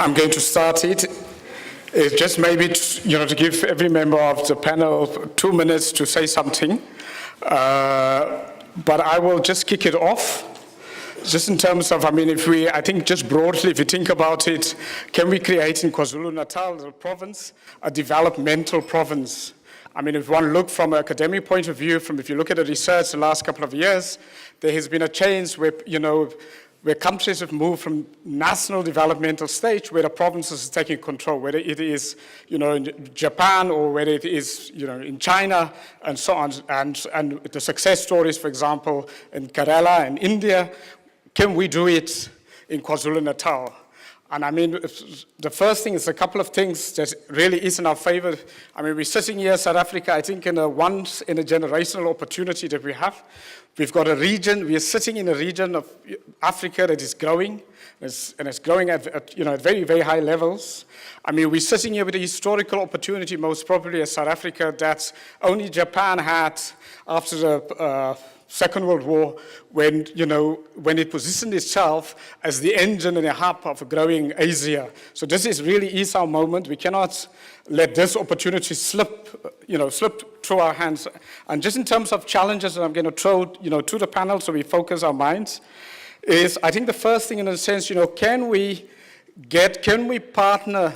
I'm going to start it. It's just maybe to give every member of the panel 2 minutes to say something. But I will just kick it off. Just in terms of, I think just broadly, if you think about it, can we create in KwaZulu-Natal, the province, a developmental province? If one look from an academic point of view, if you look at the research the last couple of years, there has been a change where, where countries have moved from national developmental stage where the provinces are taking control, whether it is, in Japan or whether it is, in China and so on. And the success stories, for example, in Kerala and India, can we do it in KwaZulu-Natal? And the first thing is a couple of things that really is in our favor. We're sitting here, South Africa, I think in a once in a generational opportunity that we have. We've got a region, we are sitting in a region of Africa that is growing, and it's growing at very, very high levels. We're sitting here with a historical opportunity, most probably as South Africa, that only Japan had after the Second World War, when it positioned itself as the engine and a hub of a growing Asia. So this is our moment. We cannot let this opportunity slip through our hands. And just in terms of challenges that I'm going to throw, to the panel so we focus our minds, is I think the first thing in a sense, can we partner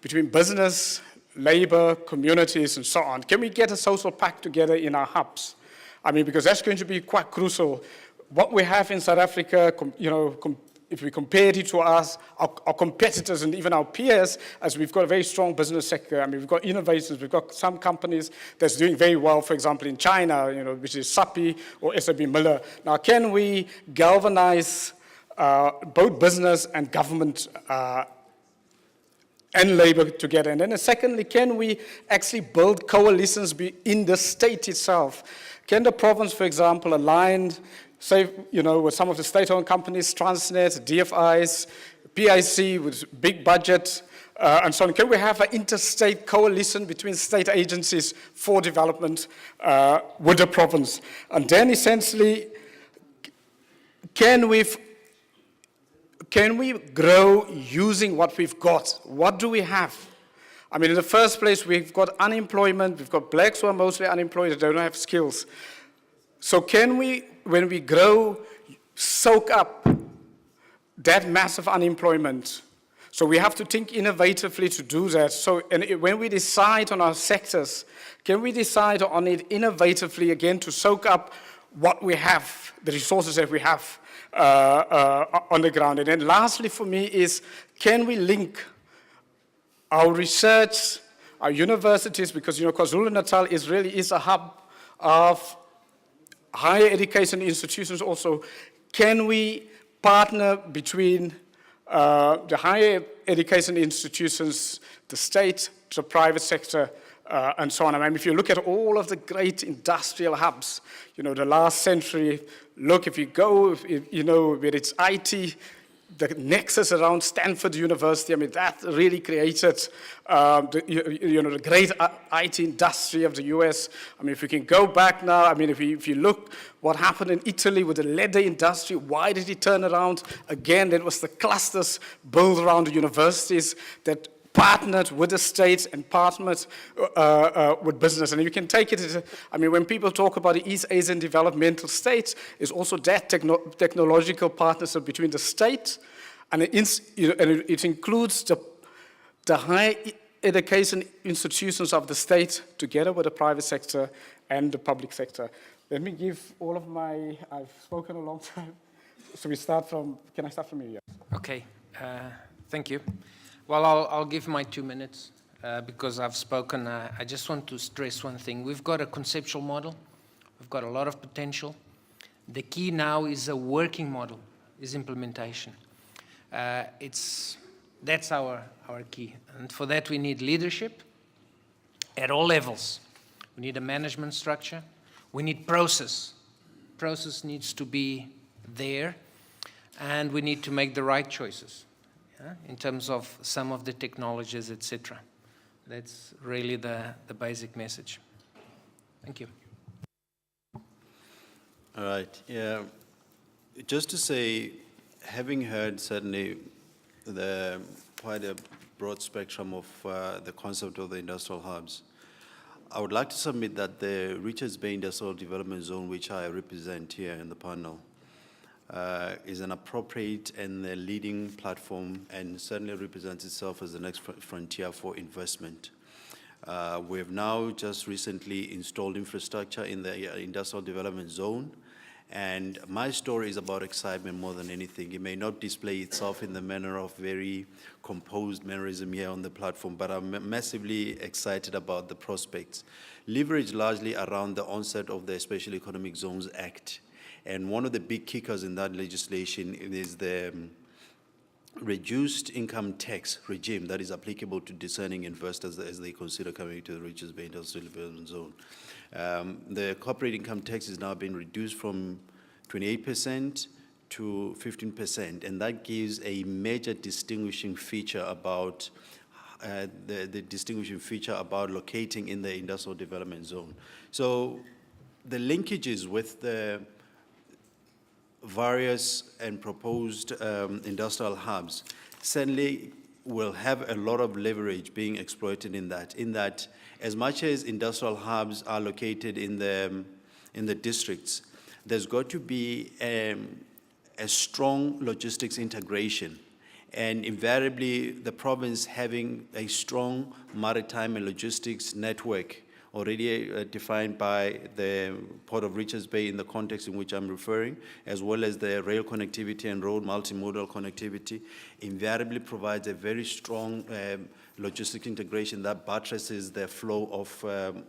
between business, labor, communities, and so on? Can we get a social pact together in our hubs? Because that's going to be quite crucial. What we have in South Africa, if we compare it to our competitors and even our peers, as we've got a very strong business sector. We've got innovations, we've got some companies that's doing very well, for example, in China, which is SAPI or SAB Miller. Now, can we galvanize both business and government and labor together? And then secondly, can we actually build coalitions in the state itself? Can the province, for example, align, say, with some of the state-owned companies, Transnet, DFIs, PIC with big budget, and so on? Can we have an interstate coalition between state agencies for development with the province? And then essentially, can we grow using what we've got? What do we have? In the first place, we've got unemployment, we've got blacks who are mostly unemployed, that don't have skills. So can we, when we grow, soak up that massive unemployment? So we have to think innovatively to do that. So when we decide on our sectors, can we decide on it innovatively again to soak up what we have, the resources that we have on the ground? And then lastly for me is, can we link our research, our universities, because KwaZulu-Natal is a hub of higher education institutions also. Can we partner between the higher education institutions, the state, the private sector, and so on? If you look at all of the great industrial hubs, the last century, if you go, where it's IT, the nexus around Stanford University, that really created the great IT industry of the US. If we can go back now, if you look what happened in Italy with the leather industry, why did it turn around? Again, it was the clusters built around the universities that partnered with the states and partnered with business. And you can take it, when people talk about the East Asian developmental states, it's also that technological partnership between the state and it includes the higher education institutions of the state together with the private sector and the public sector. Let me give all of I've spoken a long time. So can I start from you? Okay, thank you. Well, I'll give my 2 minutes because I've spoken. I just want to stress one thing. We've got a conceptual model. We've got a lot of potential. The key now is a working model, is implementation. That's our key. And for that, we need leadership at all levels. We need a management structure. We need process. Process needs to be there. And we need to make the right choices. In terms of some of the technologies, etc. That's really the basic message. Thank you. All right. Yeah. Just to say, having heard certainly the quite a broad spectrum of the concept of the industrial hubs. I would like to submit that the Richards Bay Industrial Development Zone, which I represent here in the panel, is an appropriate and a leading platform and certainly represents itself as the next frontier for investment. We have now just recently installed infrastructure in the industrial development zone, and my story is about excitement more than anything. It may not display itself in the manner of very composed mannerism here on the platform, but I'm massively excited about the prospects, leveraged largely around the onset of the Special Economic Zones Act. And one of the big kickers in that legislation is the reduced income tax regime that is applicable to discerning investors as they consider coming to the Richards Bay Industrial Development Zone. The corporate income tax is now being reduced from 28% to 15%, and that gives a major distinguishing feature about the distinguishing feature about locating in the industrial development zone. So the linkages with the various and proposed industrial hubs certainly will have a lot of leverage being exploited in that as much as industrial hubs are located in the districts, there's got to be a strong logistics integration, and invariably the province having a strong maritime and logistics network already defined by the Port of Richards Bay in the context in which I'm referring, as well as the rail connectivity and road multimodal connectivity, invariably provides a very strong logistic integration that buttresses the flow of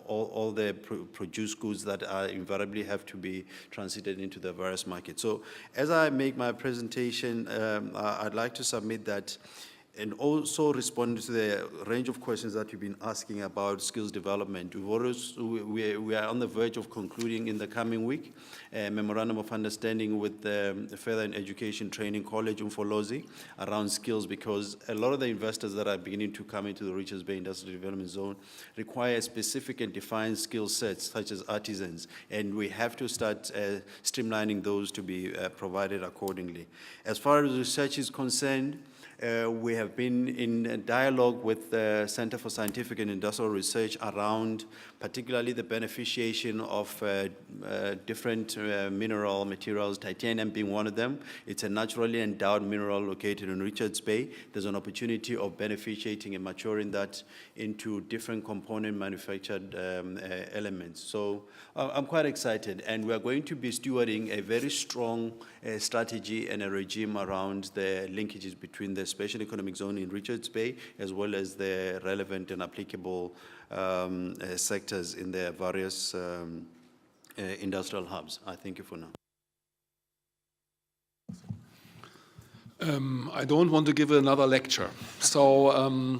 all the produced goods that are invariably have to be transited into the various markets. So as I make my presentation, I'd like to submit that, and also respond to the range of questions that you've been asking about skills development. We are on the verge of concluding in the coming week a memorandum of understanding with the Further and Education Training College, Umfolozi, around skills, because a lot of the investors that are beginning to come into the Richards Bay Industrial Development Zone require specific and defined skill sets, such as artisans, and we have to start streamlining those to be provided accordingly. As far as research is concerned, we have been in dialogue with the Center for Scientific and Industrial Research around particularly the beneficiation of different mineral materials, titanium being one of them. It's a naturally endowed mineral located in Richards Bay. There's an opportunity of beneficiating and maturing that into different component manufactured elements. So I'm quite excited, and we're going to be stewarding a very strong strategy and a regime around the linkages between the Special Economic Zone in Richards Bay as well as the relevant and applicable sectors in the various industrial hubs. I thank you for now. I don't want to give another lecture, so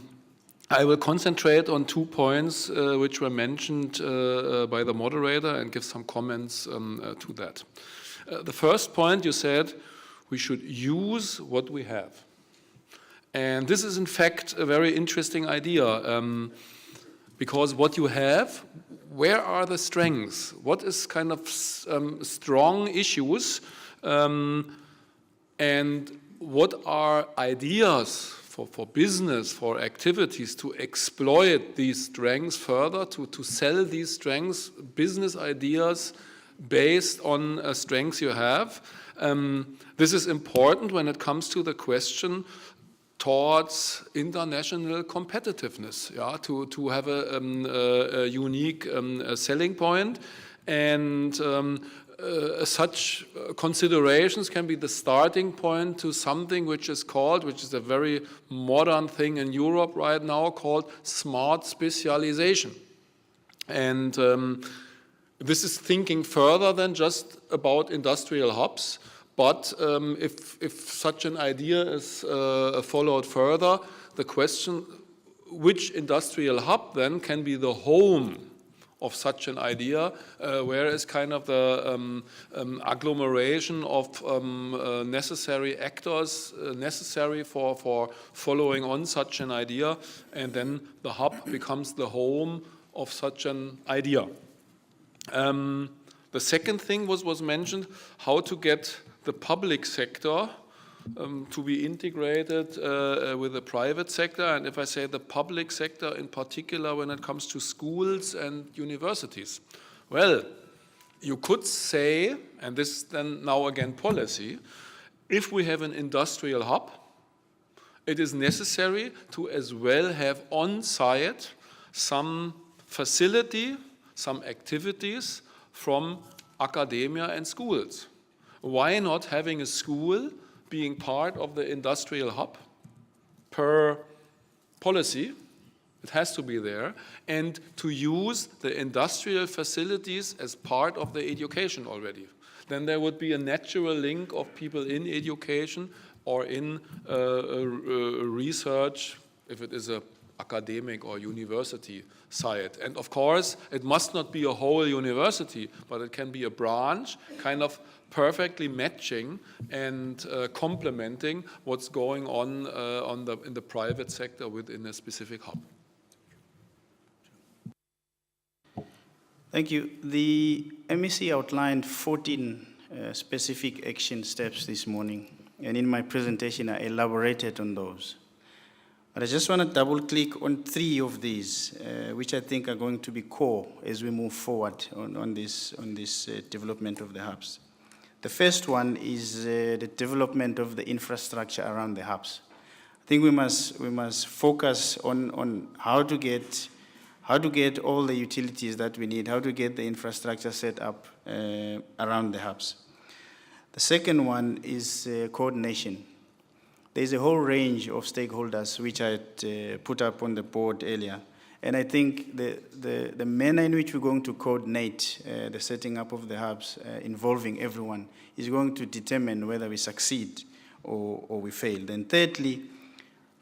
I will concentrate on 2 points which were mentioned by the moderator and give some comments to that. The first point, you said we should use what we have. And this is in fact a very interesting idea, because what you have, where are the strengths? What is kind of strong issues, and what are ideas for business, for activities to exploit these strengths further, to sell these strengths, business ideas based on strengths you have. This is important when it comes to the question towards international competitiveness, yeah, to have a unique selling point, and such considerations can be the starting point to something which is a very modern thing in Europe right now, called smart specialization. And this is thinking further than just about industrial hubs. But if such an idea is followed further, the question, which industrial hub then can be the home of such an idea, where is kind of the agglomeration of necessary actors necessary for following on such an idea, and then the hub becomes the home of such an idea. The second thing was mentioned, how to get the public sector to be integrated with the private sector, and if I say the public sector in particular when it comes to schools and universities. Well, you could say, and this then now again policy, if we have an industrial hub, it is necessary to as well have on-site some facility, some activities from academia and schools. Why not having a school being part of the industrial hub per policy? It has to be there, and to use the industrial facilities as part of the education already. Then there would be a natural link of people in education or in research, if it is a academic or university site. And of course, it must not be a whole university, but it can be a branch, kind of perfectly matching and complementing what's going on, in the private sector within a specific hub. Thank you. The MEC outlined 14 specific action steps this morning, and in my presentation I elaborated on those. But I just want to double click on 3 of these, which I think are going to be core as we move forward on this development of the hubs. The first one is the development of the infrastructure around the hubs. I think we must focus on how to get all the utilities that we need, how to get the infrastructure set up around the hubs. The second one is coordination. There's a whole range of stakeholders which I put up on the board earlier. And I think the manner in which we're going to coordinate the setting up of the hubs involving everyone is going to determine whether we succeed or we fail. Then thirdly,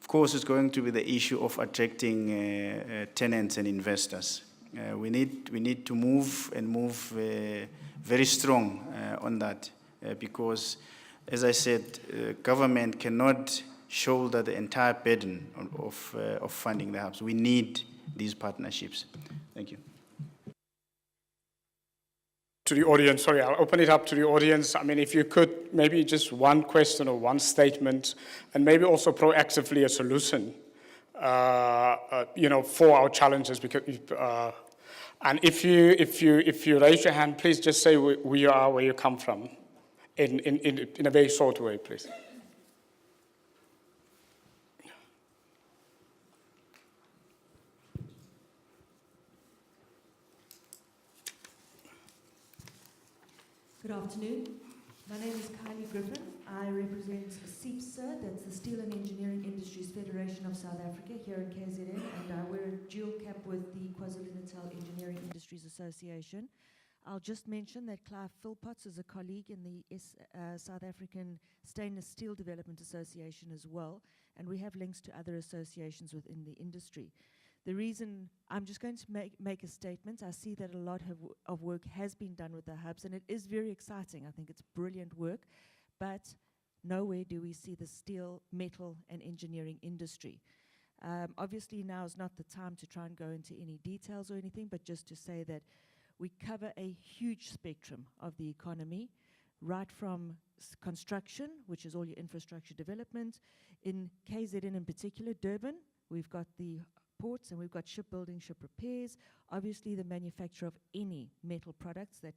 of course, it's going to be the issue of attracting tenants and investors. We need to move very strong on that because, as I said, government cannot shoulder the entire burden of funding the hubs. We need these partnerships. Thank you. To the audience, sorry, I'll open it up to the audience. I mean, if you could, maybe just one question or one statement, and maybe also proactively a solution, for our challenges. Because, and if you raise your hand, please just say who you are, where you come from, in a very short way, please. Good afternoon. My name is Kylie Griffin. I represent SEEPSA, that's the Steel and Engineering Industries Federation of South Africa, here in KZN, and I wear a dual cap with the Kwazulu-Natal Engineering Industries Association. I'll just mention that Clive Philpotts is a colleague in the South African Stainless Steel Development Association as well, and we have links to other associations within the industry. The reason, I'm just going to make a statement. I see that a lot of work has been done with the hubs, and it is very exciting. I think it's brilliant work, but nowhere do we see the steel, metal, and engineering industry. Obviously, now is not the time to try and go into any details or anything, but just to say that we cover a huge spectrum of the economy, right from construction, which is all your infrastructure development. In KZN in particular, Durban, we've got the ports, and we've got shipbuilding, ship repairs, obviously the manufacture of any metal products that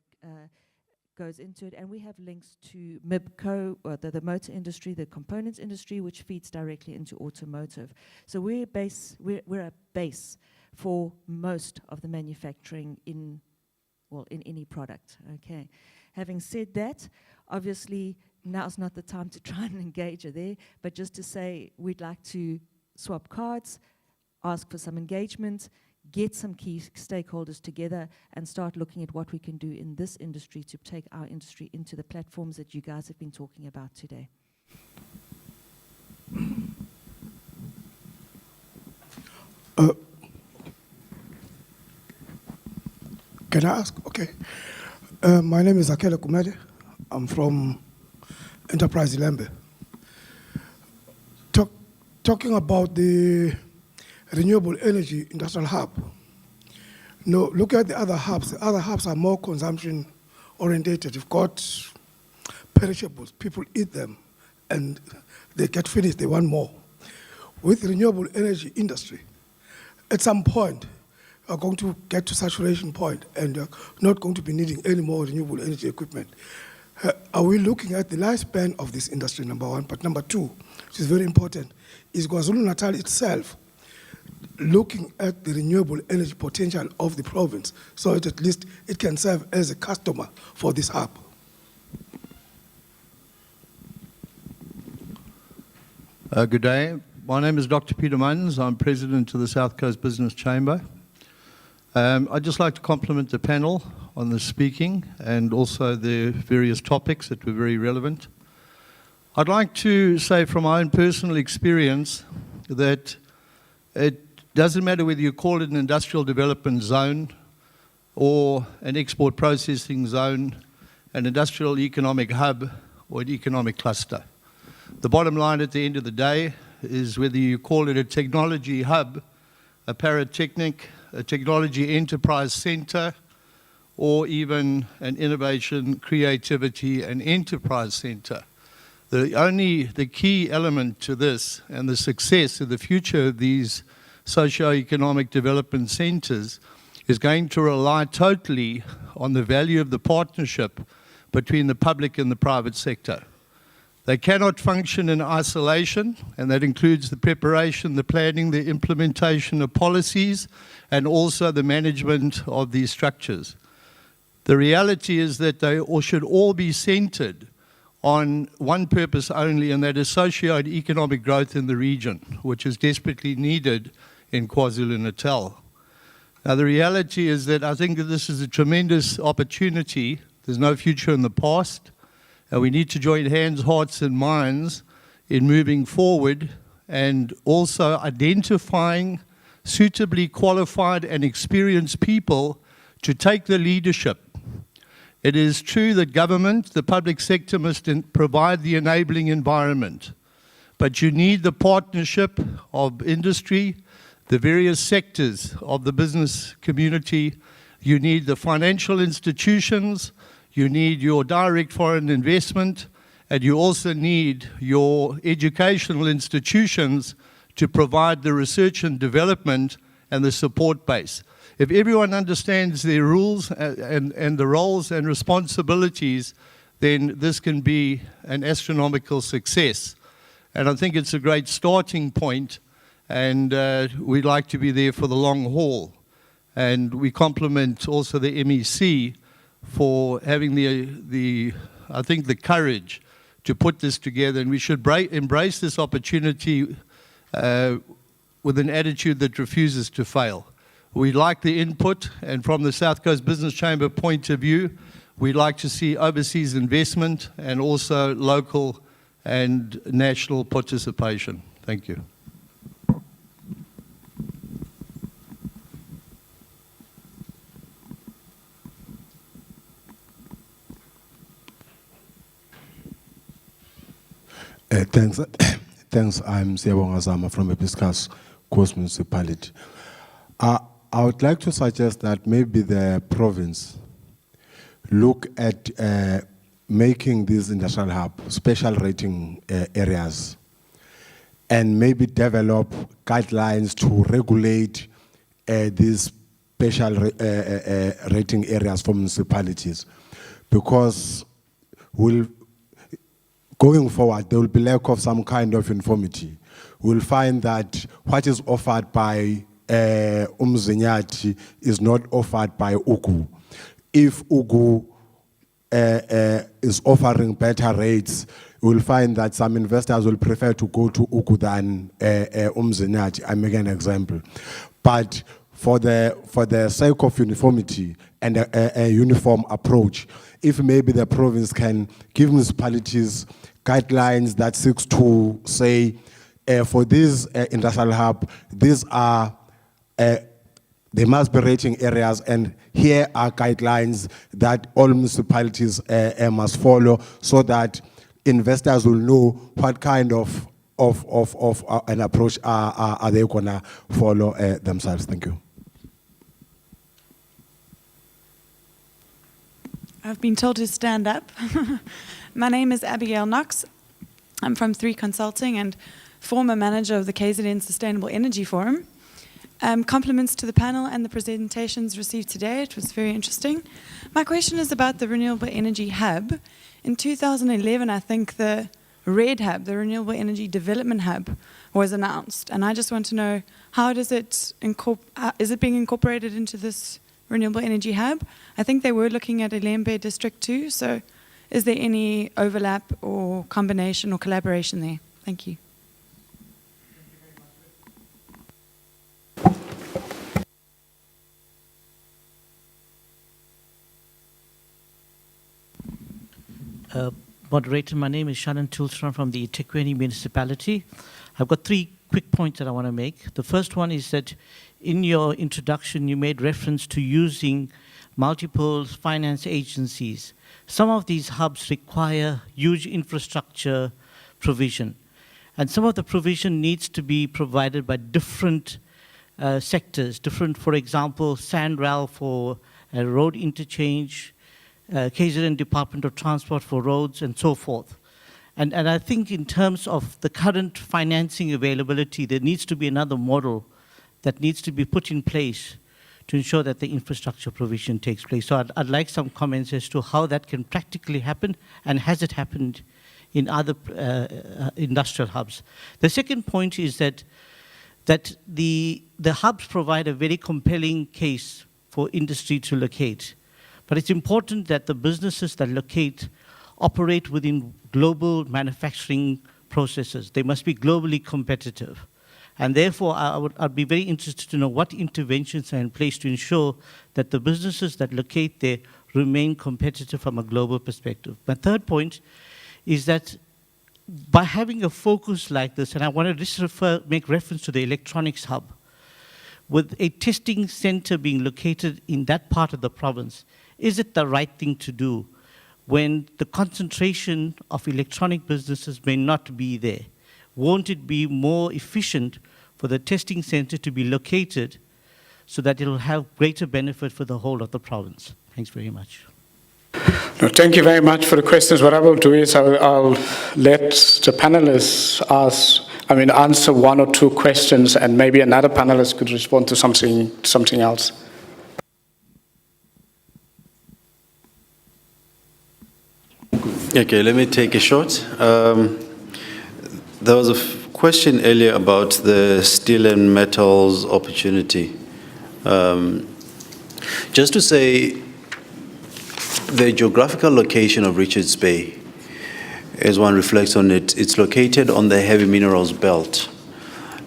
goes into it, and we have links to MIBCO, or the motor industry, the components industry, which feeds directly into automotive. So we're a base for most of the manufacturing in any product, okay. Having said that, obviously now's not the time to try and engage her there, but just to say we'd like to swap cards, ask for some engagement, get some key stakeholders together, and start looking at what we can do in this industry to take our industry into the platforms that you guys have been talking about today. Can I ask? Okay. My name is Akela Kumede. I'm from Enterprise Lembe. Talking about the renewable energy industrial hub. No, look at the other hubs. The other hubs are more consumption orientated. You've got perishables, people eat them, and they get finished, they want more. With renewable energy industry, at some point, are going to get to saturation point and are not going to be needing any more renewable energy equipment. Are we looking at the lifespan of this industry, number one? But number two, which is very important, is Kwazulu-Natal itself looking at the renewable energy potential of the province so that at least it can serve as a customer for this hub? Good day. My name is Dr. Peter Munns. I'm president of the South Coast Business Chamber. I'd just like to compliment the panel on the speaking and also the various topics that were very relevant. I'd like to say from my own personal experience that it doesn't matter whether you call it an industrial development zone or an export processing zone, an industrial economic hub or an economic cluster. The bottom line at the end of the day is whether you call it a technology hub, a paratechnic, a technology enterprise center, or even an innovation, creativity, and enterprise center. The key element to this and the success of the future of these socio-economic development centers is going to rely totally on the value of the partnership between the public and the private sector. They cannot function in isolation, and that includes the preparation, the planning, the implementation of policies, and also the management of these structures. The reality is that they should all be centered on one purpose only, and that is socio-economic growth in the region, which is desperately needed in KwaZulu-Natal. Now, the reality is that I think that this is a tremendous opportunity. There's no future in the past. And we need to join hands, hearts, and minds in moving forward and also identifying suitably qualified and experienced people to take the leadership. It is true that government, the public sector, must provide the enabling environment. But you need the partnership of industry, the various sectors of the business community. You need the financial institutions. You need your direct foreign investment, and you also need your educational institutions to provide the research and development and the support base. If everyone understands their rules and the roles and responsibilities, then this can be an astronomical success. And I think it's a great starting point, and we'd like to be there for the long haul. And we compliment also the MEC for having I think the courage to put this together, and we should embrace this opportunity with an attitude that refuses to fail. We like the input, and from the South Coast Business Chamber point of view, we'd like to see overseas investment and also local and national participation. Thank you. Thanks. I'm Siyabonga Zama from Episcus Coast Municipality. I would like to suggest that maybe the province look at making these industrial hub special rating areas, and maybe develop guidelines to regulate these special rating areas for municipalities, because going forward, there will be lack of some kind of uniformity. We'll find that what is offered by Umzinyati is not offered by Ugu. If Ugu is offering better rates, we'll find that some investors will prefer to go to Ugu than Umzinyati. I make an example. But for the sake of uniformity and a uniform approach, if maybe the province can give municipalities guidelines that seeks to say, for this industrial hub, these are, they must be rating areas, and here are guidelines that all municipalities must follow, so that investors will know what kind of an approach are they gonna follow themselves. Thank you. I've been told to stand up. My name is Abigail Knox. I'm from 3 Consulting and former manager of the KZN Sustainable Energy Forum. Compliments to the panel and the presentations received today. It was very interesting. My question is about the Renewable Energy Hub. In 2011, I think the RED Hub, the Renewable Energy Development Hub, was announced. And I just want to know, how does it is it being incorporated into this Renewable Energy Hub? I think they were looking at Ilembe District too, so is there any overlap or combination or collaboration there? Thank you. Moderator, my name is Shannon Tulstrom from the eThekwini municipality. I've got 3 quick points that I want to make. The first one is that in your introduction, you made reference to using multiple finance agencies. Some of these hubs require huge infrastructure provision. And some of the provision needs to be provided by different sectors. Different, for example, SANRAL for road interchange, KZN Department of Transport for roads, and so forth. And I think in terms of the current financing availability, there needs to be another model that needs to be put in place to ensure that the infrastructure provision takes place. So I'd like some comments as to how that can practically happen, and has it happened in other industrial hubs. The second point is that the hubs provide a very compelling case for industry to locate. But it's important that the businesses that locate operate within global manufacturing processes. They must be globally competitive. And therefore, I'd be very interested to know what interventions are in place to ensure that the businesses that locate there remain competitive from a global perspective. My third point is that by having a focus like this, and I want to just make reference to the electronics hub, with a testing center being located in that part of the province, is it the right thing to do when the concentration of electronic businesses may not be there? Won't it be more efficient for the testing center to be located so that it will have greater benefit for the whole of the province? Thanks very much. No, thank you very much for the questions. What I will do is I'll let the panelists answer 1 or 2 questions, and maybe another panelist could respond to something else. Okay, let me take a shot. There was a question earlier about the steel and metals opportunity. Just to say, the geographical location of Richards Bay, as one reflects on it, it's located on the heavy minerals belt,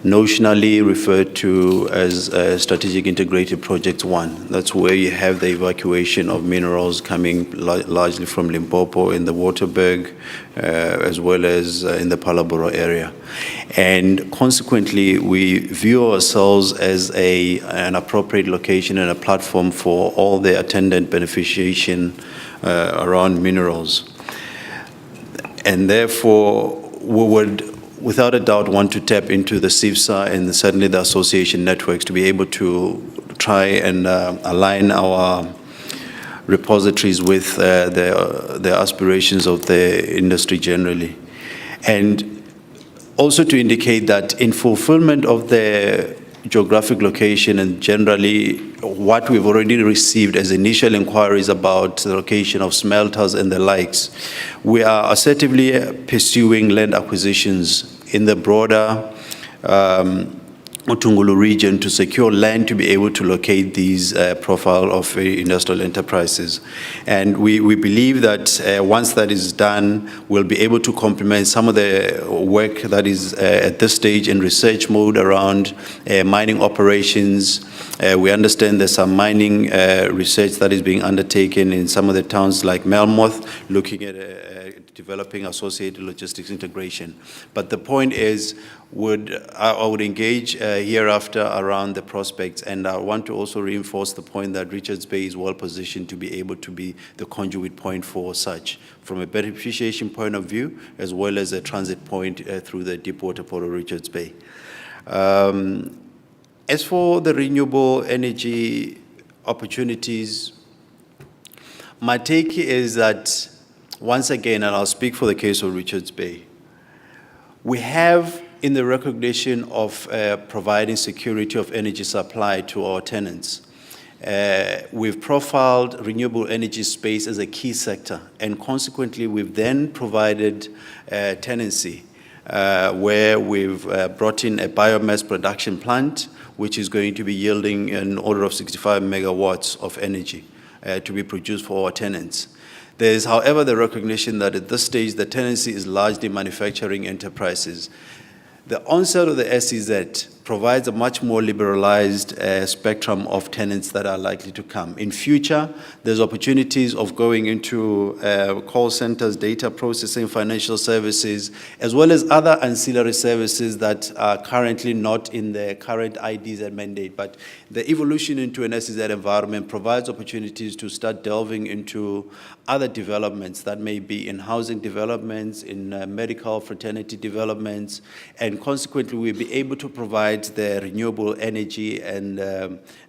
notionally referred to as Strategic Integrated Project 1. That's where you have the evacuation of minerals coming largely from Limpopo in the Waterberg, as well as in the Palaboro area. And consequently, we view ourselves as an appropriate location and a platform for all the attendant beneficiation around minerals. And therefore, we would, without a doubt, want to tap into the CIFSA and certainly the association networks to be able to try and align our repositories with the aspirations of the industry generally. And also to indicate that in fulfillment of the geographic location and generally what we've already received as initial inquiries about the location of smelters and the likes, we are assertively pursuing land acquisitions in the broader Utungulu region to secure land to be able to locate these profile of industrial enterprises. And we believe that once that is done, we'll be able to complement some of the work that is at this stage in research mode around mining operations. We understand there's some mining research that is being undertaken in some of the towns like Melmoth, looking at developing associated logistics integration. But the point is, I would engage hereafter around the prospects, and I want to also reinforce the point that Richards Bay is well positioned to be able to be the conduit point for such, from a beneficiation point of view, as well as a transit point through the deep water port of Richards Bay. As for the renewable energy opportunities, my take is that, once again, and I'll speak for the case of Richards Bay, We have, in the recognition of providing security of energy supply to our tenants, we've profiled renewable energy space as a key sector, and consequently, we've then provided tenancy where we've brought in a biomass production plant, which is going to be yielding an order of 65 megawatts of energy to be produced for our tenants. There is, however, the recognition that at this stage, the tenancy is largely manufacturing enterprises. The onset of the SEZ provides a much more liberalized spectrum of tenants that are likely to come. In future, there's opportunities of going into call centers, data processing, financial services, as well as other ancillary services that are currently not in the current IDs and mandate. But the evolution into an SEZ environment provides opportunities to start delving into other developments that may be in housing developments, in medical fraternity developments, and consequently we'll be able to provide the renewable energy and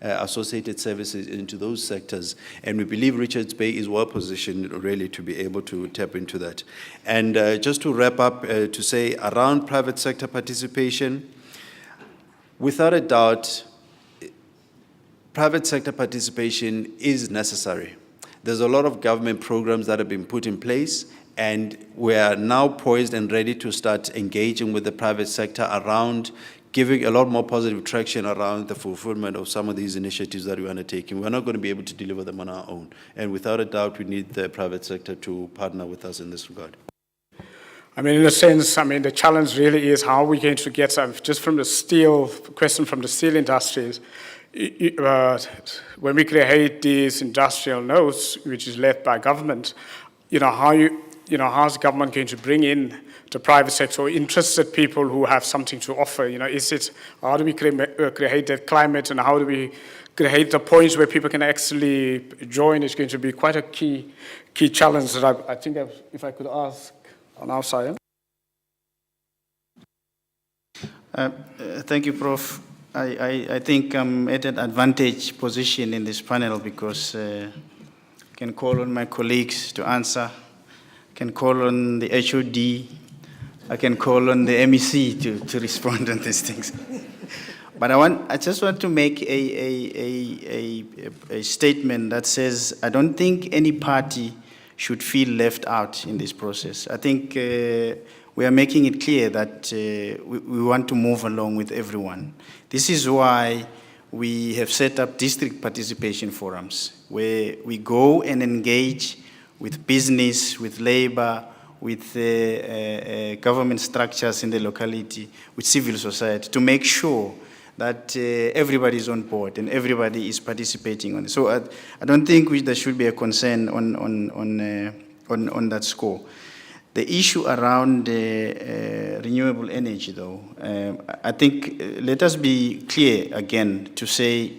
associated services into those sectors. And we believe Richards Bay is well positioned really to be able to tap into that. And just to wrap up, to say around private sector participation, without a doubt, private sector participation is necessary. There's a lot of government programs that have been put in place, and we are now poised and ready to start engaging with the private sector around giving a lot more positive traction around the fulfillment of some of these initiatives that we're undertaking. We're not going to be able to deliver them on our own. And without a doubt, we need the private sector to partner with us in this regard. I mean, in a sense, I mean, the challenge really is how we're going to get some, just from the steel, question from the steel industries, when we create these industrial nodes, which is led by government, how's the government going to bring in the private sector or interested people who have something to offer? How do we create that climate, and how do we create the points where people can actually join? It's going to be quite a key challenge that I think if I could ask on our side. Thank you, Prof. I think I'm at an advantage position in this panel because I can call on my colleagues to answer, I can call on the HOD, I can call on the MEC to respond on these things. But I just want to make a statement that says I don't think any party should feel left out in this process. I think we are making it clear that we want to move along with everyone. This is why we have set up district participation forums, where we go and engage with business, with labor, with government structures in the locality, with civil society, to make sure that everybody is on board and everybody is participating on it. So I don't think there should be a concern on that score. The issue around renewable energy, though, I think let us be clear again to say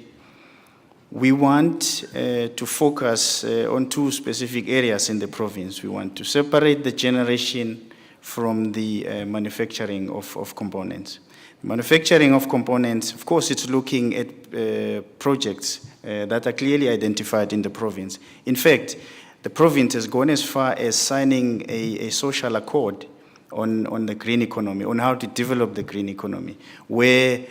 we want to focus on two specific areas in the province. We want to separate the generation from the manufacturing of components. Manufacturing of components, of course, it's looking at projects that are clearly identified in the province. In fact, the province has gone as far as signing a social accord on the green economy, on how to develop the green economy, where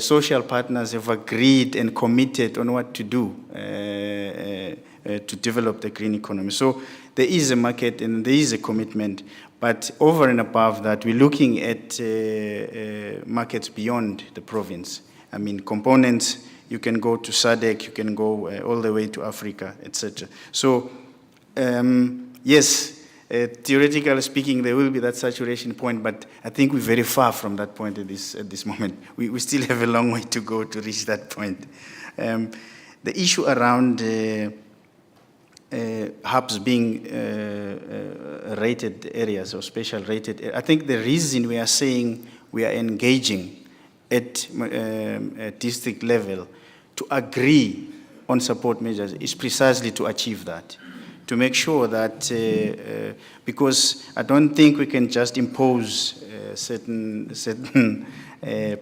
social partners have agreed and committed on what to do to develop the green economy. So there is a market and there is a commitment, but over and above that, we're looking at markets beyond the province. I mean, components, you can go to SADC, you can go all the way to Africa, etc. So, yes, theoretically speaking, there will be that saturation point, but I think we're very far from that point at this moment. We still have a long way to go to reach that point. The issue around HUBS being rated areas or special rated, I think the reason we are saying we are engaging at district level to agree on support measures is precisely to achieve that. to make sure that, because I don't think we can just impose certain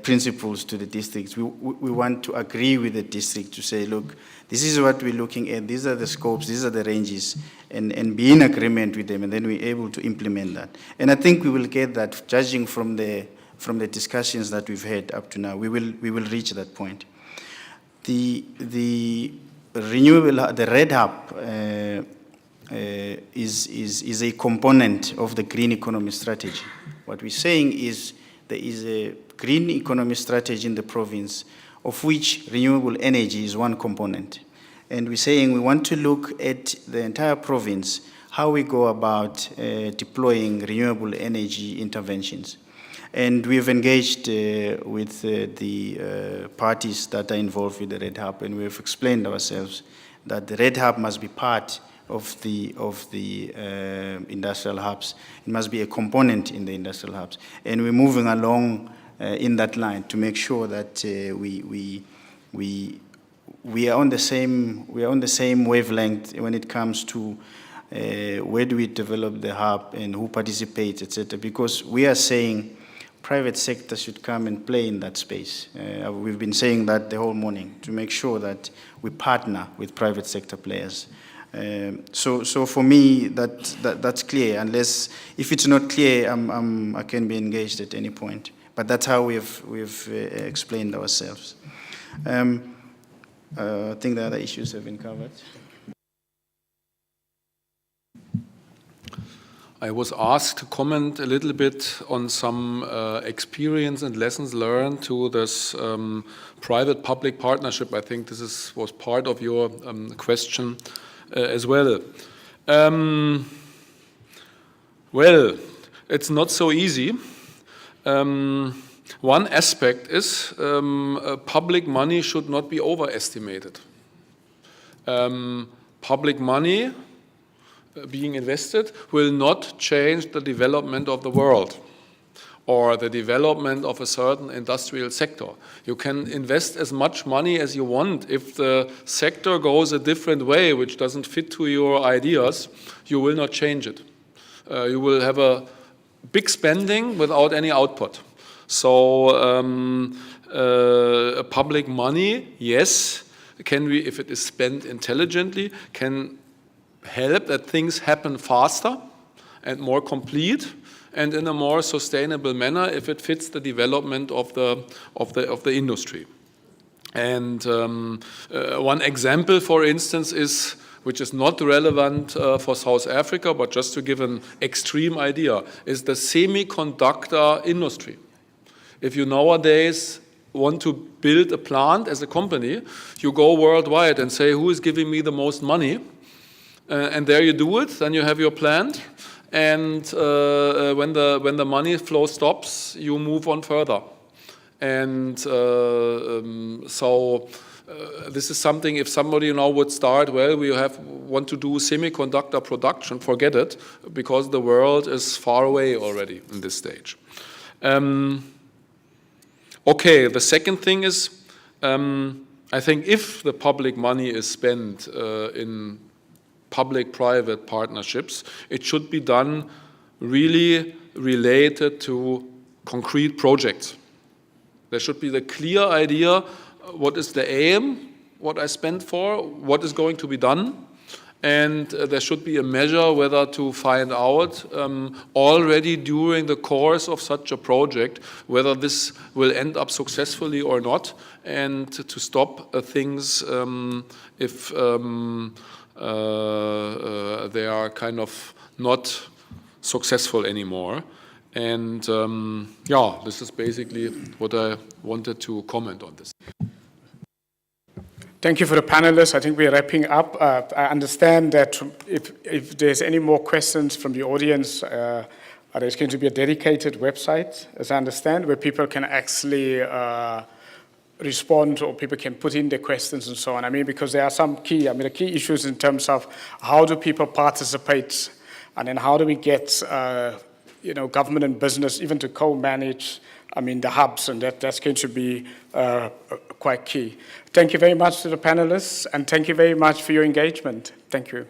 principles to the districts. We want to agree with the district to say, look, this is what we're looking at, these are the scopes, these are the ranges, and be in agreement with them, and then we're able to implement that. And I think we will get that, judging from the discussions that we've had up to now, we will reach that point. The Red Hub is a component of the green economy strategy. What we're saying is there is a green economy strategy in the province, of which renewable energy is one component. And we're saying we want to look at the entire province, how we go about deploying renewable energy interventions. And we've engaged with the parties that are involved with the Red Hub, and we've explained ourselves that the Red Hub must be part of the industrial hubs. It must be a component in the industrial hubs. And we're moving along in that line to make sure that we are on the same wavelength when it comes to where do we develop the hub and who participates, etc. Because we are saying private sector should come and play in that space. We've been saying that the whole morning, to make sure that we partner with private sector players. So for me, that's clear. Unless, if it's not clear, I can be engaged at any point. But that's how we've explained ourselves. I think the other issues have been covered. I was asked to comment a little bit on some experience and lessons learned to this private-public partnership. I think this was part of your question as well. Well, it's not so easy. One aspect is public money should not be overestimated. Public money being invested will not change the development of the world or the development of a certain industrial sector. You can invest as much money as you want. If the sector goes a different way, which doesn't fit to your ideas, you will not change it. You will have a big spending without any output. So public money, yes, can we, if it is spent intelligently, can help that things happen faster and more complete and in a more sustainable manner if it fits the development of the industry. And one example, for instance, is, which is not relevant for South Africa, but just to give an extreme idea, is the semiconductor industry. If you nowadays want to build a plant as a company, you go worldwide and say, who is giving me the most money? And there you do it, then you have your plant, and when the money flow stops, you move on further. And so this is something, if somebody now would start, well, we want to do semiconductor production, forget it, because the world is far away already in this stage. Okay, the second thing is, I think if the public money is spent in public-private partnerships, it should be done really related to concrete projects. There should be the clear idea, what is the aim, what I spend for, what is going to be done, and there should be a measure whether to find out already during the course of such a project whether this will end up successfully or not, and to stop things if they are kind of not successful anymore. And yeah, this is basically what I wanted to comment on this. Thank you for the panelists. I think we're wrapping up. I understand that if there's any more questions from the audience, there's going to be a dedicated website, as I understand, where people can actually respond, or people can put in their questions and so on. I mean, because there are some key, the key issues in terms of how do people participate, and then how do we get, government and business even to co-manage, the hubs, and that's going to be quite key. Thank you very much to the panelists, and thank you very much for your engagement. Thank you.